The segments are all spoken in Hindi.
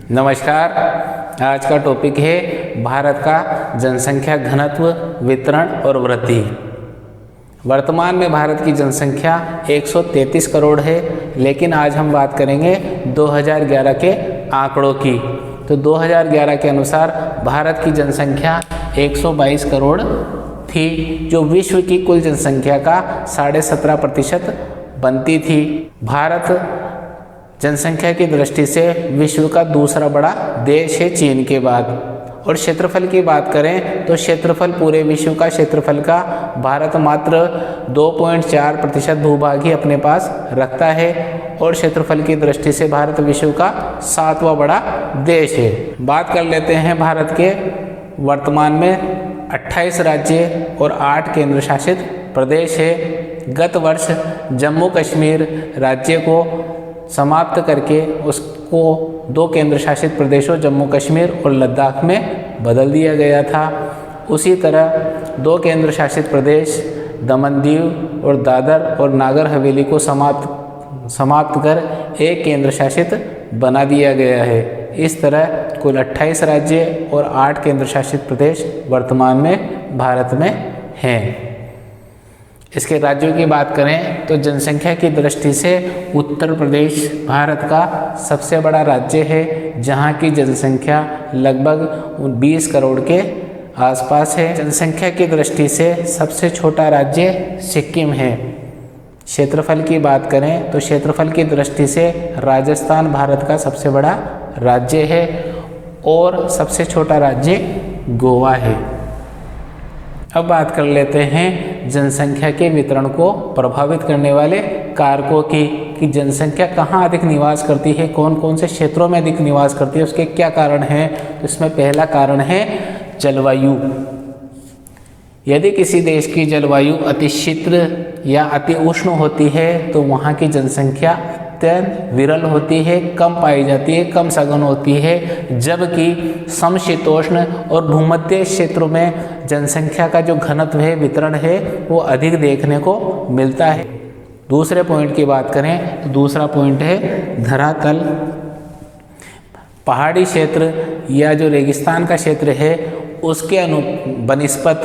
नमस्कार। आज का टॉपिक है भारत का जनसंख्या घनत्व, वितरण और वृद्धि। वर्तमान में भारत की जनसंख्या 133 करोड़ है, लेकिन आज हम बात करेंगे 2011 के आंकड़ों की। तो 2011 के अनुसार भारत की जनसंख्या 122 करोड़ थी, जो विश्व की कुल जनसंख्या का 17.5% बनती थी। भारत जनसंख्या की दृष्टि से विश्व का दूसरा बड़ा देश है चीन के बाद। और क्षेत्रफल की बात करें तो क्षेत्रफल पूरे विश्व का क्षेत्रफल का भारत मात्र 2.4% भूभाग ही अपने पास रखता है, और क्षेत्रफल की दृष्टि से भारत विश्व का 7वां बड़ा देश है। बात कर लेते हैं भारत के वर्तमान में 28 राज्य और 8 केंद्र शासित प्रदेश है। गत वर्ष जम्मू कश्मीर राज्य को समाप्त करके उसको 2 केंद्र शासित प्रदेशों जम्मू कश्मीर और लद्दाख में बदल दिया गया था। उसी तरह 2 केंद्र शासित प्रदेश दमन दीव और दादर और नागर हवेली को समाप्त कर 1 केंद्र शासित बना दिया गया है। इस तरह कुल 28 राज्य और 8 केंद्र शासित प्रदेश वर्तमान में भारत में हैं। इसके राज्यों की बात करें तो जनसंख्या की दृष्टि से उत्तर प्रदेश भारत का सबसे बड़ा राज्य है, जहां की जनसंख्या लगभग 20 करोड़ के आसपास है। जनसंख्या की दृष्टि से सबसे छोटा राज्य सिक्किम है। क्षेत्रफल की बात करें तो क्षेत्रफल की दृष्टि से राजस्थान भारत का सबसे बड़ा राज्य है, और सबसे छोटा राज्य गोवा है। अब बात कर लेते हैं जनसंख्या के वितरण को प्रभावित करने वाले कारकों की, कि जनसंख्या कहाँ अधिक निवास करती है, कौन कौन से क्षेत्रों में अधिक निवास करती है, उसके क्या कारण हैं। तो इसमें पहला कारण है जलवायु। यदि किसी देश की जलवायु अति शीतल या अति उष्ण होती है तो वहाँ की जनसंख्या अत्यंत विरल होती है, कम पाई जाती है, कम सघन होती है। जबकि समशीतोष्ण और भूमध्य क्षेत्रों में जनसंख्या का जो घनत्व है, वितरण है, वो अधिक देखने को मिलता है। दूसरे पॉइंट की बात करें तो दूसरा पॉइंट है धरातल। पहाड़ी क्षेत्र या जो रेगिस्तान का क्षेत्र है उसके बनिस्पत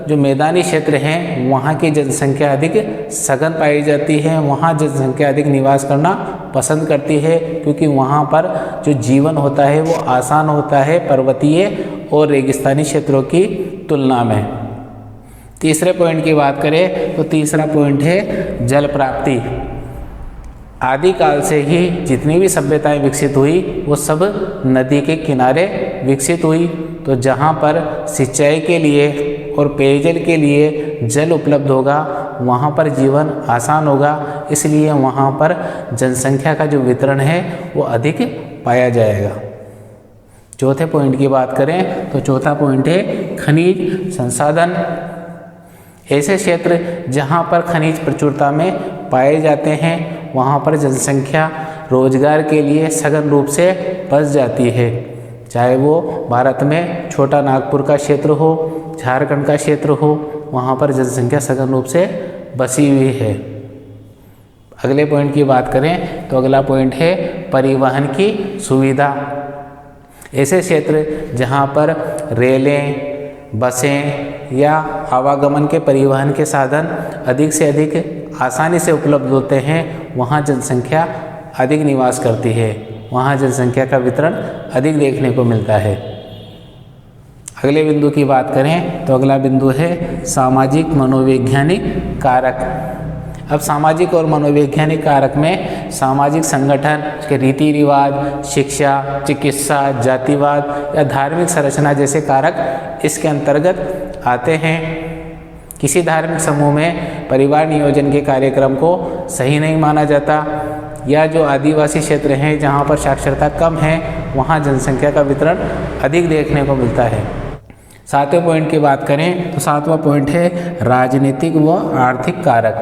जो मैदानी क्षेत्र हैं वहाँ की जनसंख्या अधिक सघन पाई जाती है। वहाँ जनसंख्या अधिक निवास करना पसंद करती है, क्योंकि वहाँ पर जो जीवन होता है वो आसान होता है पर्वतीय और रेगिस्तानी क्षेत्रों की तुलना में। तीसरे पॉइंट की बात करें तो तीसरा पॉइंट है जल प्राप्ति। आदिकाल से ही जितनी भी सभ्यताएं विकसित हुई वो सब नदी के किनारे विकसित हुई। तो जहाँ पर सिंचाई के लिए और पेयजल के लिए जल उपलब्ध होगा वहाँ पर जीवन आसान होगा, इसलिए वहाँ पर जनसंख्या का जो वितरण है वो अधिक पाया जाएगा। चौथे पॉइंट की बात करें तो चौथा पॉइंट है खनिज संसाधन। ऐसे क्षेत्र जहाँ पर खनिज प्रचुरता में पाए जाते हैं वहाँ पर जनसंख्या रोजगार के लिए सघन रूप से बस जाती है। चाहे वो भारत में छोटा नागपुर का क्षेत्र हो, झारखंड का क्षेत्र हो, वहाँ पर जनसंख्या सघन रूप से बसी हुई है। अगले पॉइंट की बात करें तो अगला पॉइंट है परिवहन की सुविधा। ऐसे क्षेत्र जहाँ पर रेलें, बसें या आवागमन के परिवहन के साधन अधिक से अधिक आसानी से उपलब्ध होते हैं, वहाँ जनसंख्या अधिक निवास करती है, वहाँ जनसंख्या का वितरण अधिक देखने को मिलता है। अगले बिंदु की बात करें तो अगला बिंदु है सामाजिक मनोवैज्ञानिक कारक। अब सामाजिक और मनोवैज्ञानिक कारक में सामाजिक संगठन के रीति रिवाज, शिक्षा, चिकित्सा, जातिवाद या धार्मिक संरचना जैसे कारक इसके अंतर्गत आते हैं। किसी धार्मिक समूह में परिवार नियोजन के कार्यक्रम को सही नहीं माना जाता, या जो आदिवासी क्षेत्र हैं जहाँ पर साक्षरता कम है वहाँ जनसंख्या का वितरण अधिक देखने को मिलता है। सातवें पॉइंट की बात करें तो सातवां पॉइंट है राजनीतिक व आर्थिक कारक।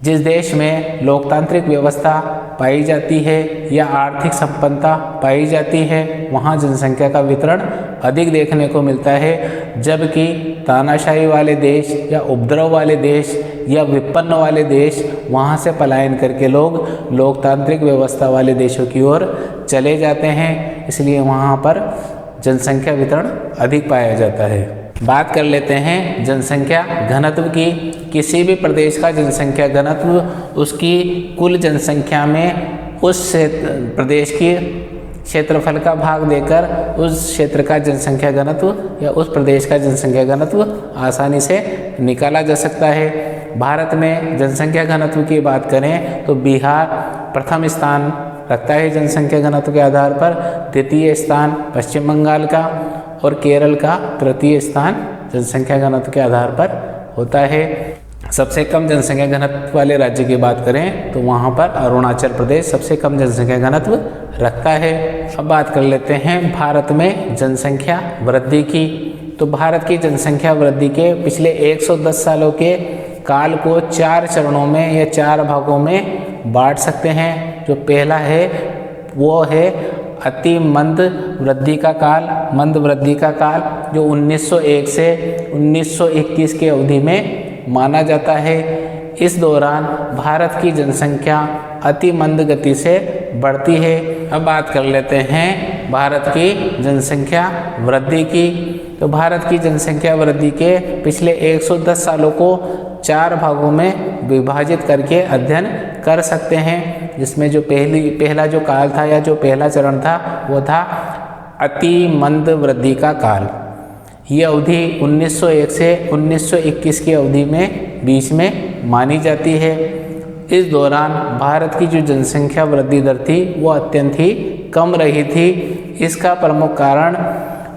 जिस देश में लोकतांत्रिक व्यवस्था पाई जाती है या आर्थिक संपन्नता पाई जाती है वहाँ जनसंख्या का वितरण अधिक देखने को मिलता है, जबकि तानाशाही वाले देश या उपद्रव वाले देश या विपन्न वाले देश वहाँ से पलायन करके लोग लोकतांत्रिक व्यवस्था वाले देशों की ओर चले जाते हैं, इसलिए वहाँ पर जनसंख्या वितरण अधिक पाया जाता है। बात कर लेते हैं जनसंख्या घनत्व की। किसी भी प्रदेश का जनसंख्या घनत्व उसकी कुल जनसंख्या में उस प्रदेश की क्षेत्रफल का भाग देकर उस क्षेत्र का जनसंख्या घनत्व या उस प्रदेश का जनसंख्या घनत्व आसानी से निकाला जा सकता है। भारत में जनसंख्या घनत्व की बात करें तो बिहार प्रथम स्थान रखता है जनसंख्या घनत्व के आधार पर, द्वितीय स्थान पश्चिम बंगाल का और केरल का तृतीय स्थान जनसंख्या घनत्व के आधार पर होता है। सबसे कम जनसंख्या घनत्व वाले राज्य की बात करें तो वहाँ पर अरुणाचल प्रदेश सबसे कम जनसंख्या घनत्व रखता है। अब बात कर लेते हैं भारत में जनसंख्या वृद्धि की। तो भारत की जनसंख्या वृद्धि के पिछले 110 सालों के काल को 4 चरणों में या 4 भागों में बांट सकते हैं। जो पहला है वो है अति मंद वृद्धि का काल, मंद वृद्धि का काल, जो 1901 से 1921 की अवधि में माना जाता है। इस दौरान भारत की जनसंख्या अति मंद गति से बढ़ती है। अब बात कर लेते हैं भारत की जनसंख्या वृद्धि की। तो भारत की जनसंख्या वृद्धि के पिछले 110 सालों को 4 भागों में विभाजित करके अध्ययन कर सकते हैं, जिसमें जो पहला जो काल था या जो पहला चरण था वो था अति मंद वृद्धि का काल। ये अवधि 1901 से 1921 की अवधि में बीच में मानी जाती है। इस दौरान भारत की जो जनसंख्या वृद्धि दर थी वो अत्यंत ही कम रही थी। इसका प्रमुख कारण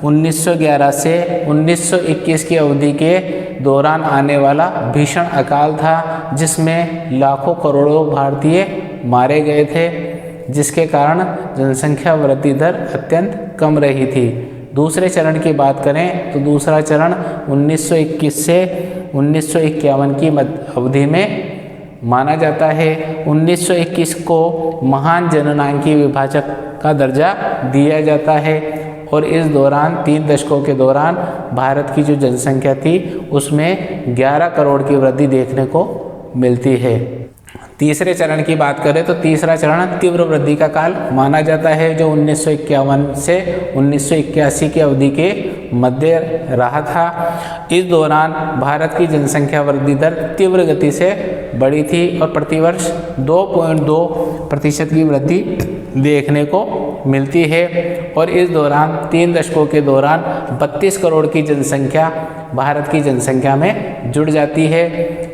1911 से 1921 की अवधि के दौरान आने वाला भीषण अकाल था, जिसमें लाखों करोड़ों भारतीय मारे गए थे, जिसके कारण जनसंख्या वृद्धि दर अत्यंत कम रही थी। दूसरे चरण की बात करें तो दूसरा चरण 1921 से 1951 की अवधि में माना जाता है। 1921 को महान जननांकी विभाजक का दर्जा दिया जाता है और इस दौरान 3 दशकों के दौरान भारत की जो जनसंख्या थी उसमें 11 करोड़ की वृद्धि देखने को मिलती है। तीसरे चरण की बात करें तो तीसरा चरण तीव्र वृद्धि का काल माना जाता है, जो 1951 से 1981 की अवधि के मध्य रहा था। इस दौरान भारत की जनसंख्या वृद्धि दर तीव्र गति से बढ़ी थी और प्रतिवर्ष 2.2% की वृद्धि देखने को मिलती है और इस दौरान 3 दशकों के दौरान 32 करोड़ की जनसंख्या भारत की जनसंख्या में जुड़ जाती है।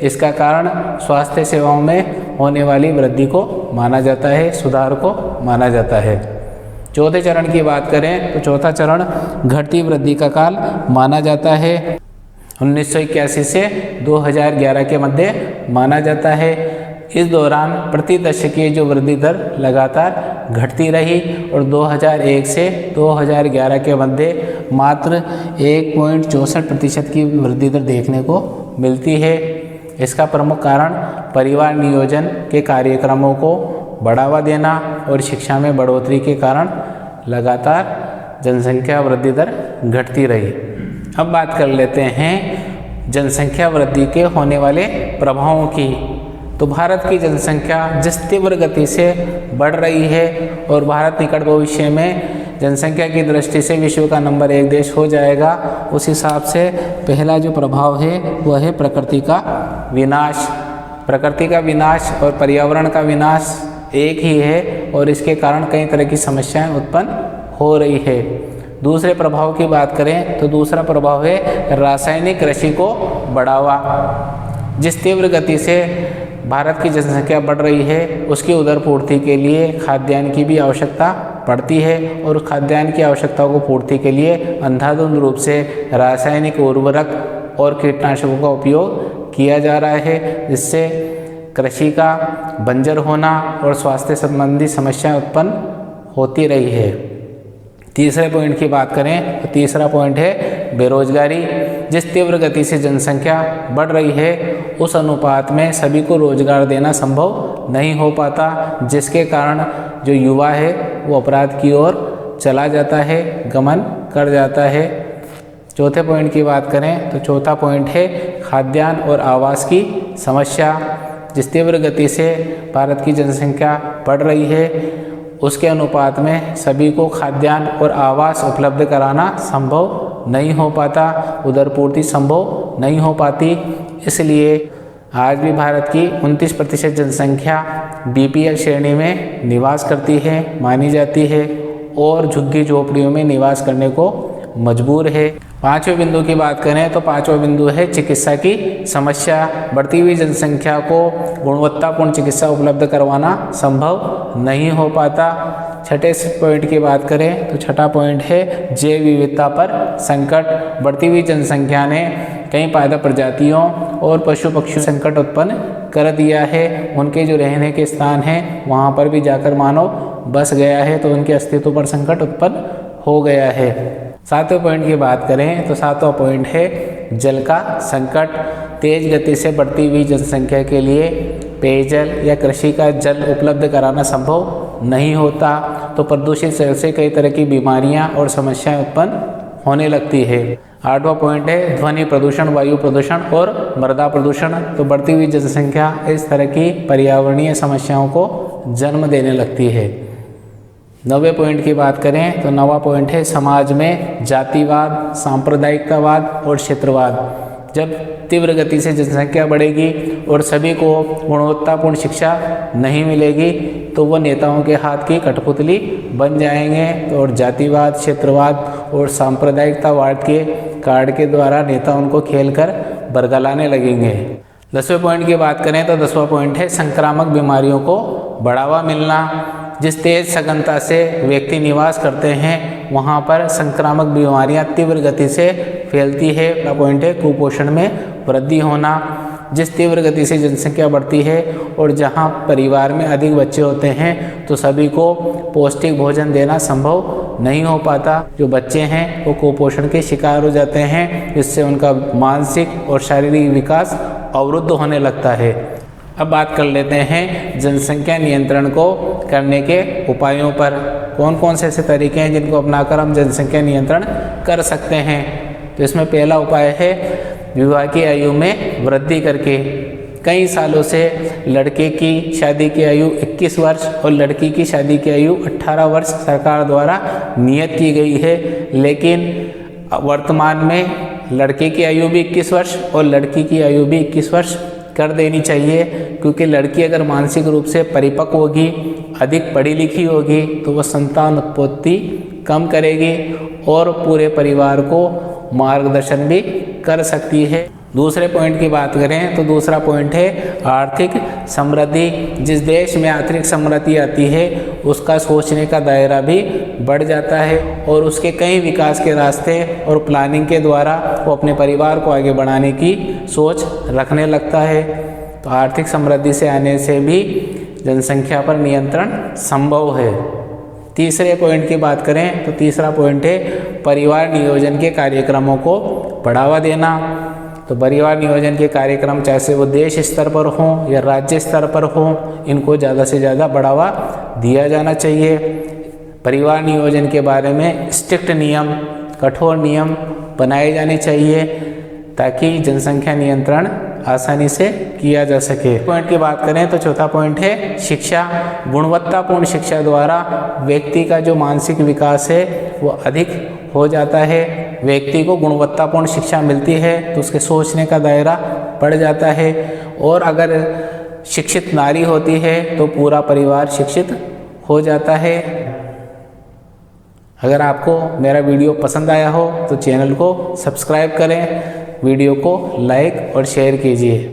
इसका कारण स्वास्थ्य सेवाओं में होने वाली वृद्धि को माना जाता है, सुधार को माना जाता है। चौथे चरण की बात करें तो चौथा चरण घटती वृद्धि का काल माना जाता है। 1981 से 2011 के मध्य माना जाता है। इस दौरान प्रति दशकीय जो वृद्धि दर लगातार घटती रही और 2001 से 2011 के मध्य मात्र 1.64% की वृद्धि दर देखने को मिलती है। इसका प्रमुख कारण परिवार नियोजन के कार्यक्रमों को बढ़ावा देना और शिक्षा में बढ़ोतरी के कारण लगातार जनसंख्या वृद्धि दर घटती रही। अब बात कर लेते हैं जनसंख्या वृद्धि के होने वाले प्रभावों की। तो भारत की जनसंख्या जिस तीव्र गति से बढ़ रही है और भारत निकट भविष्य में जनसंख्या की दृष्टि से विश्व का नंबर 1 देश हो जाएगा, उस हिसाब से पहला जो प्रभाव है वह है प्रकृति का विनाश। प्रकृति का विनाश और पर्यावरण का विनाश एक ही है और इसके कारण कई तरह की समस्याएं उत्पन्न हो रही है। दूसरे प्रभाव की बात करें तो दूसरा प्रभाव है रासायनिक कृषि को बढ़ावा। जिस तीव्र गति से भारत की जनसंख्या बढ़ रही है उसकी उदर पूर्ति के लिए खाद्यान्न की भी आवश्यकता पड़ती है और खाद्यान्न की आवश्यकताओं को पूर्ति के लिए अंधाधुंध रूप से रासायनिक उर्वरक और कीटनाशकों का उपयोग किया जा रहा है, जिससे कृषि का बंजर होना और स्वास्थ्य संबंधी समस्याएं उत्पन्न होती रही है। तीसरे पॉइंट की बात करें तो तीसरा पॉइंट है बेरोजगारी। जिस तीव्र गति से जनसंख्या बढ़ रही है उस अनुपात में सभी को रोजगार देना संभव नहीं हो पाता, जिसके कारण जो युवा है वो अपराध की ओर चला जाता है, गमन कर जाता है। चौथे पॉइंट की बात करें तो चौथा पॉइंट है खाद्यान्न और आवास की समस्या। जिस तीव्र गति से भारत की जनसंख्या बढ़ रही है उसके अनुपात में सभी को खाद्यान्न और आवास उपलब्ध कराना संभव नहीं हो पाता, उदरपूर्ति संभव नहीं हो पाती। इसलिए आज भी भारत की 29% जनसंख्या बीपीएल श्रेणी में निवास करती है, मानी जाती है और झुग्गी झोपड़ियों में निवास करने को मजबूर है। पांचवें बिंदु की बात करें तो पांचवा बिंदु है चिकित्सा की समस्या। बढ़ती हुई जनसंख्या को गुणवत्तापूर्ण चिकित्सा उपलब्ध करवाना संभव नहीं हो पाता। छठे पॉइंट की बात करें तो छठा पॉइंट है जैव विविधता पर संकट। बढ़ती हुई जनसंख्या ने कई पायदा प्रजातियों और पशु पक्षी संकट उत्पन्न कर दिया है। उनके जो रहने के स्थान हैं वहाँ पर भी जाकर मानव बस गया है, तो उनके अस्तित्व पर संकट उत्पन्न हो गया है। सातवें पॉइंट की बात करें तो सातवां पॉइंट है जल का संकट। तेज गति से बढ़ती हुई जनसंख्या के लिए पेयजल या कृषि का जल उपलब्ध कराना संभव नहीं होता, तो प्रदूषित जल से कई तरह की बीमारियां और समस्याएं उत्पन्न होने लगती है। आठवां पॉइंट है ध्वनि प्रदूषण, वायु प्रदूषण और मृदा प्रदूषण। तो बढ़ती हुई जनसंख्या इस तरह की पर्यावरणीय समस्याओं को जन्म देने लगती है। 9वें पॉइंट की बात करें तो 9वां पॉइंट है समाज में जातिवाद, सांप्रदायिकतावाद और क्षेत्रवाद। जब तीव्र गति से जनसंख्या बढ़ेगी और सभी को गुणवत्तापूर्ण शिक्षा नहीं मिलेगी तो वो नेताओं के हाथ की कठपुतली बन जाएंगे। तो और जातिवाद, क्षेत्रवाद और सांप्रदायिकतावाद के कार्ड के द्वारा नेता उनको खेलकर बरगलाने लगेंगे। 10वें पॉइंट की बात करें तो 10वां पॉइंट है संक्रामक बीमारियों को बढ़ावा मिलना। जिस तेज सघनता से व्यक्ति निवास करते हैं वहाँ पर संक्रामक बीमारियाँ तीव्र गति से फैलती है। अगला पॉइंट है कुपोषण में वृद्धि होना। जिस तीव्र गति से जनसंख्या बढ़ती है और जहाँ परिवार में अधिक बच्चे होते हैं तो सभी को पौष्टिक भोजन देना संभव नहीं हो पाता। जो बच्चे हैं वो कुपोषण के शिकार हो जाते हैं, जिससे उनका मानसिक और शारीरिक विकास अवरुद्ध होने लगता है। अब बात कर लेते हैं जनसंख्या नियंत्रण को करने के उपायों पर। कौन कौन से ऐसे तरीके हैं जिनको अपनाकर हम जनसंख्या नियंत्रण कर सकते हैं। तो इसमें पहला उपाय है विवाह की आयु में वृद्धि करके। कई सालों से लड़के की शादी की आयु 21 वर्ष और लड़की की शादी की आयु 18 वर्ष सरकार द्वारा नियत की गई है, लेकिन वर्तमान में लड़के की आयु भी 21 वर्ष और लड़की की आयु भी 21 वर्ष कर देनी चाहिए, क्योंकि लड़की अगर मानसिक रूप से परिपक्व होगी, अधिक पढ़ी लिखी होगी तो वह संतान उत्पत्ति कम करेगी और पूरे परिवार को मार्गदर्शन भी कर सकती है। दूसरे पॉइंट की बात करें तो दूसरा पॉइंट है आर्थिक समृद्धि। जिस देश में आर्थिक समृद्धि आती है उसका सोचने का दायरा भी बढ़ जाता है और उसके कई विकास के रास्ते और प्लानिंग के द्वारा वो अपने परिवार को आगे बढ़ाने की सोच रखने लगता है। तो आर्थिक समृद्धि से आने से भी जनसंख्या पर नियंत्रण संभव है। तीसरे पॉइंट की बात करें तो तीसरा पॉइंट है परिवार नियोजन के कार्यक्रमों को बढ़ावा देना। तो परिवार नियोजन के कार्यक्रम चाहे वो देश स्तर पर हों या राज्य स्तर पर हों, इनको ज़्यादा से ज़्यादा बढ़ावा दिया जाना चाहिए। परिवार नियोजन के बारे में स्ट्रिक्ट नियम, कठोर नियम बनाए जाने चाहिए ताकि जनसंख्या नियंत्रण आसानी से किया जा सके। पॉइंट की बात करें तो चौथा पॉइंट है शिक्षा। गुणवत्तापूर्ण शिक्षा द्वारा व्यक्ति का जो मानसिक विकास है वो अधिक हो जाता है। व्यक्ति को गुणवत्तापूर्ण शिक्षा मिलती है तो उसके सोचने का दायरा बढ़ जाता है और अगर शिक्षित नारी होती है तो पूरा परिवार शिक्षित हो जाता है। अगर आपको मेरा वीडियो पसंद आया हो तो चैनल को सब्सक्राइब करें, वीडियो को लाइक और शेयर कीजिए।